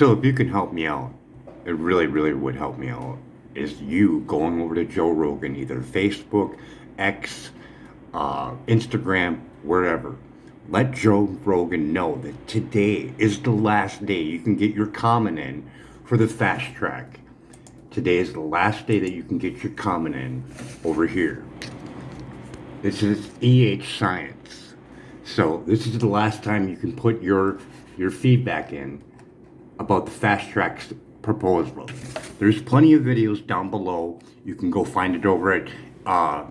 So if you can help me out, it really, really would help me out, is you going over to Joe Rogan, either Facebook, X, Instagram, wherever. Let Joe Rogan know that today is the last day you can get your comment in for the fast track. Today is the last day that you can get your comment in over here. This is Science. So this is the last time you can put your feedback in about the fast track's proposal. There's plenty of videos down below. You can go find it over at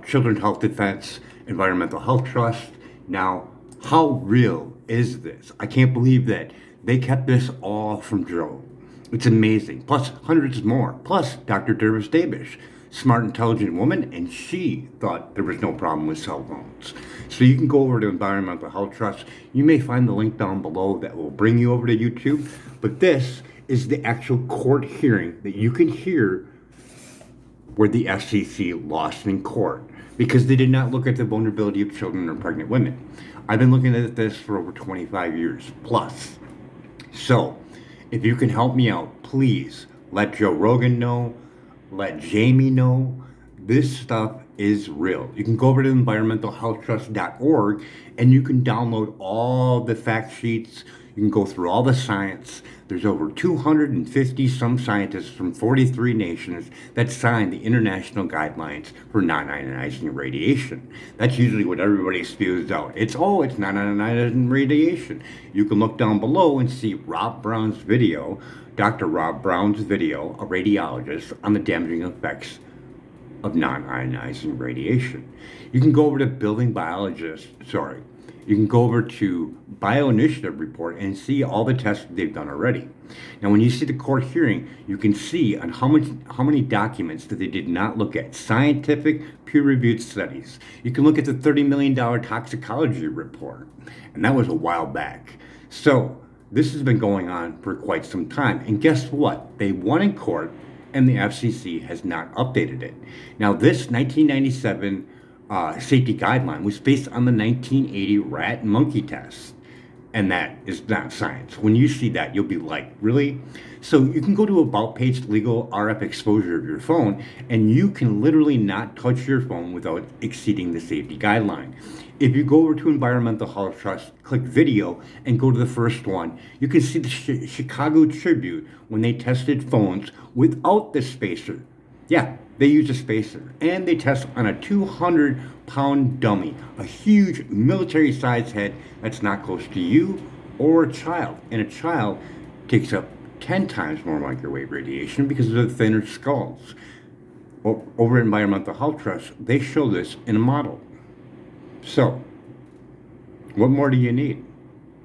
Children's Health Defense, Environmental Health Trust. Now, how real is this? I can't believe that they kept this all from Joe. It's amazing. Plus hundreds more. Plus Dr. Dervis Dabish, smart, intelligent woman, and she thought there was no problem with cell phones. So you can go over to Environmental Health Trust. You may find the link down below that will bring you over to YouTube. But this is the actual court hearing that you can hear where the FCC lost in court because they did not look at the vulnerability of children or pregnant women. I've been looking at this for over 25 years plus. So if you can help me out, please let Joe Rogan know, let Jamie know. This stuff is real. You can go over to environmentalhealthtrust.org and you can download all the fact sheets. You can go through all the science. There's over 250 some scientists from 43 nations that signed the international guidelines for non-ionizing radiation. That's usually what everybody spews out. It's non-ionizing radiation. You can look down below and see Rob Brown's video, Dr. Rob Brown's video, a radiologist, on the damaging effects of non-ionizing radiation. You can go over to you can go over to Bioinitiative Report and see all the tests they've done already. Now, when you see the court hearing, you can see on how many documents that they did not look at, scientific peer-reviewed studies. You can look at the $30 million toxicology report, and that was a while back. So this has been going on for quite some time, and guess what? They won in court, and the FCC has not updated it. Now, this 1997 safety guideline was based on the 1980 rat and monkey test. And that is not science. When you see that, you'll be like, really? So you can go to About page legal RF exposure of your phone, and you can literally not touch your phone without exceeding the safety guideline. If you go over to Environmental Health Trust, click video, and go to the first one, you can see the Chicago Tribune when they tested phones without the spacer. Yeah, they use a spacer, and they test on a 200-pound dummy, a huge military-sized head that's not close to you or a child. And a child takes up 10 times more microwave radiation because of the thinner skulls. Over at Environmental Health Trust, they show this in a model. So, what more do you need?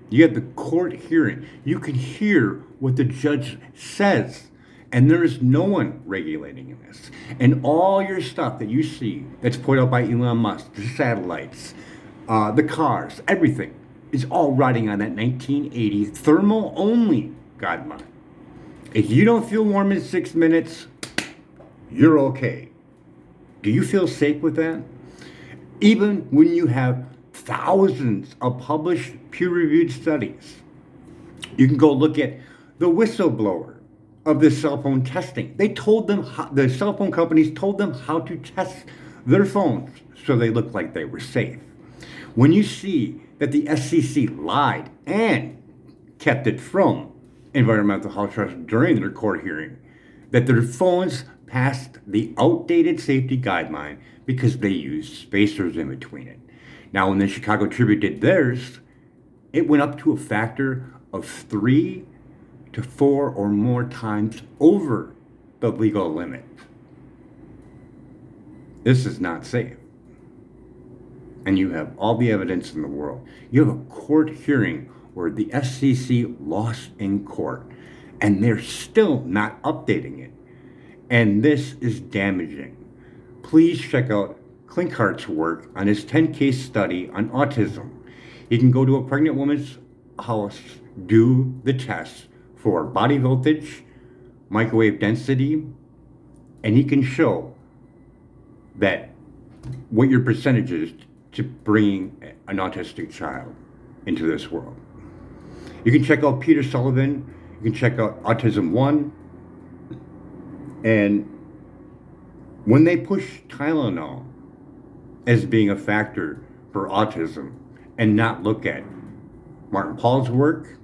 You have the court hearing. You can hear what the judge says. And there is no one regulating in this. And all your stuff that you see that's put out by Elon Musk, the satellites, the cars, everything is all riding on that 1980 thermal only guideline. If you don't feel warm in 6 minutes, you're okay. Do you feel safe with that? Even when you have thousands of published peer-reviewed studies, you can go look at the whistleblower of the cell phone testing. They told them, the cell phone companies told them how to test their phones so they looked like they were safe. When you see that the FCC lied and kept it from Environmental Health Trust during their court hearing, that their phones passed the outdated safety guideline because they used spacers in between it. Now, when the Chicago Tribune did theirs, it went up to a factor of 3 to 4 or more times over the legal limit. This is not safe. And you have all the evidence in the world. You have a court hearing where the FCC lost in court, and they're still not updating it. And this is damaging. Please check out Klinkhart's work on his 10-case study on autism. You can go to a pregnant woman's house, do the test for body voltage, microwave density, and he can show that what your percentage is to bringing an autistic child into this world. You can check out Peter Sullivan You can check out Autism 1. And when they push Tylenol as being a factor for autism and not look at Martin Pall's work,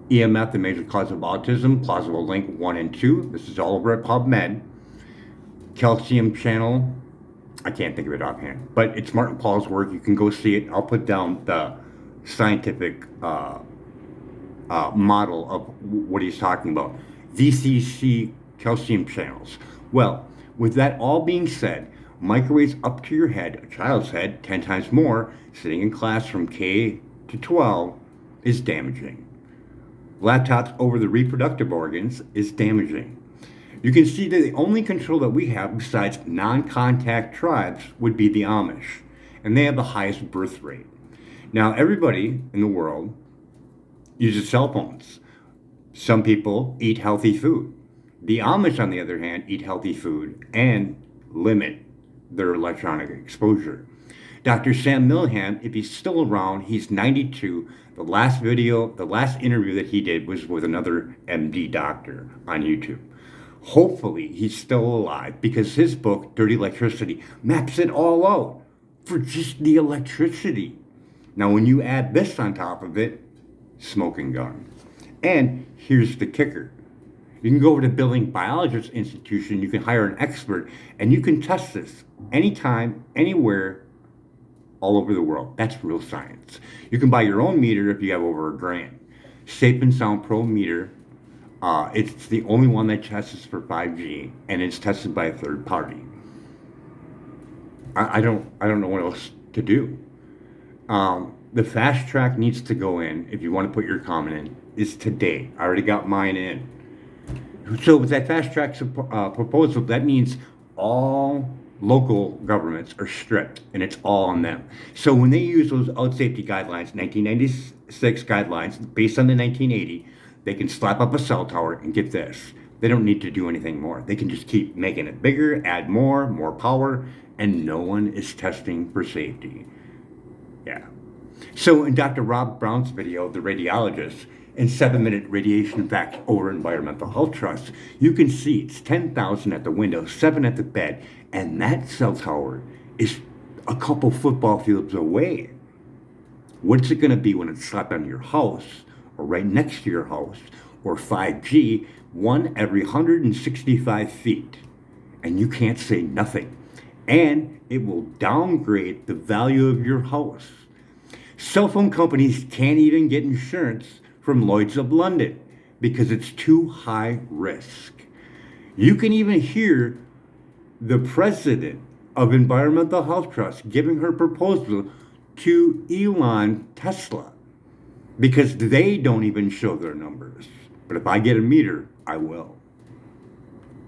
EMF, the major cause of autism, plausible link 1 and 2. This is all over at PubMed. Calcium channel, I can't think of it offhand, but it's Martin Pall's work. You can go see it. I'll put down the scientific model of what he's talking about. VCC calcium channels. Well, with that all being said, microwaves up to your head, a child's head, 10 times more, sitting in class from K to 12 is damaging. Laptops over the reproductive organs is damaging. You can see that the only control that we have besides non-contact tribes would be the Amish, and they have the highest birth rate. Now, everybody in the world uses cell phones. Some people eat healthy food. The Amish, on the other hand, eat healthy food and limit their electronic exposure. Dr. Sam Milham, if he's still around, he's 92. The last interview that he did was with another MD doctor on YouTube. Hopefully he's still alive because his book, Dirty Electricity, maps it all out for just the electricity. Now, when you add this on top of it, smoking gun. And here's the kicker. You can go over to Building Biologist Institution, you can hire an expert, and you can test this anytime, anywhere, all over the world. That's real science. You can buy your own meter if you have over $1,000. Safe and Sound Pro meter. It's the only one that tests for 5G, and it's tested by a third party. I don't know what else to do. The fast track needs to go in if you want to put your comment in. Is today. I already got mine in. So with that fast track proposal, that means all local governments are stripped, and it's all on them. So when they use those out safety guidelines, 1996 guidelines, based on the 1980, they can slap up a cell tower and get this. They don't need to do anything more. They can just keep making it bigger, add more power, and no one is testing for safety. Yeah. So in Dr. Rob Brown's video, The Radiologist, in 7-minute radiation facts over Environmental Health Trust, you can see it's 10,000 at the window, 7 at the bed, and that cell tower is a couple football fields away. What's it going to be when it's slapped on your house, or right next to your house, or 5G, 1 every 165 feet, and you can't say nothing. And it will downgrade the value of your house. Cell phone companies can't even get insurance from Lloyd's of London because it's too high risk. You can even hear the president of Environmental Health Trust giving her proposal to Elon Tesla because they don't even show their numbers. But if I get a meter, I will.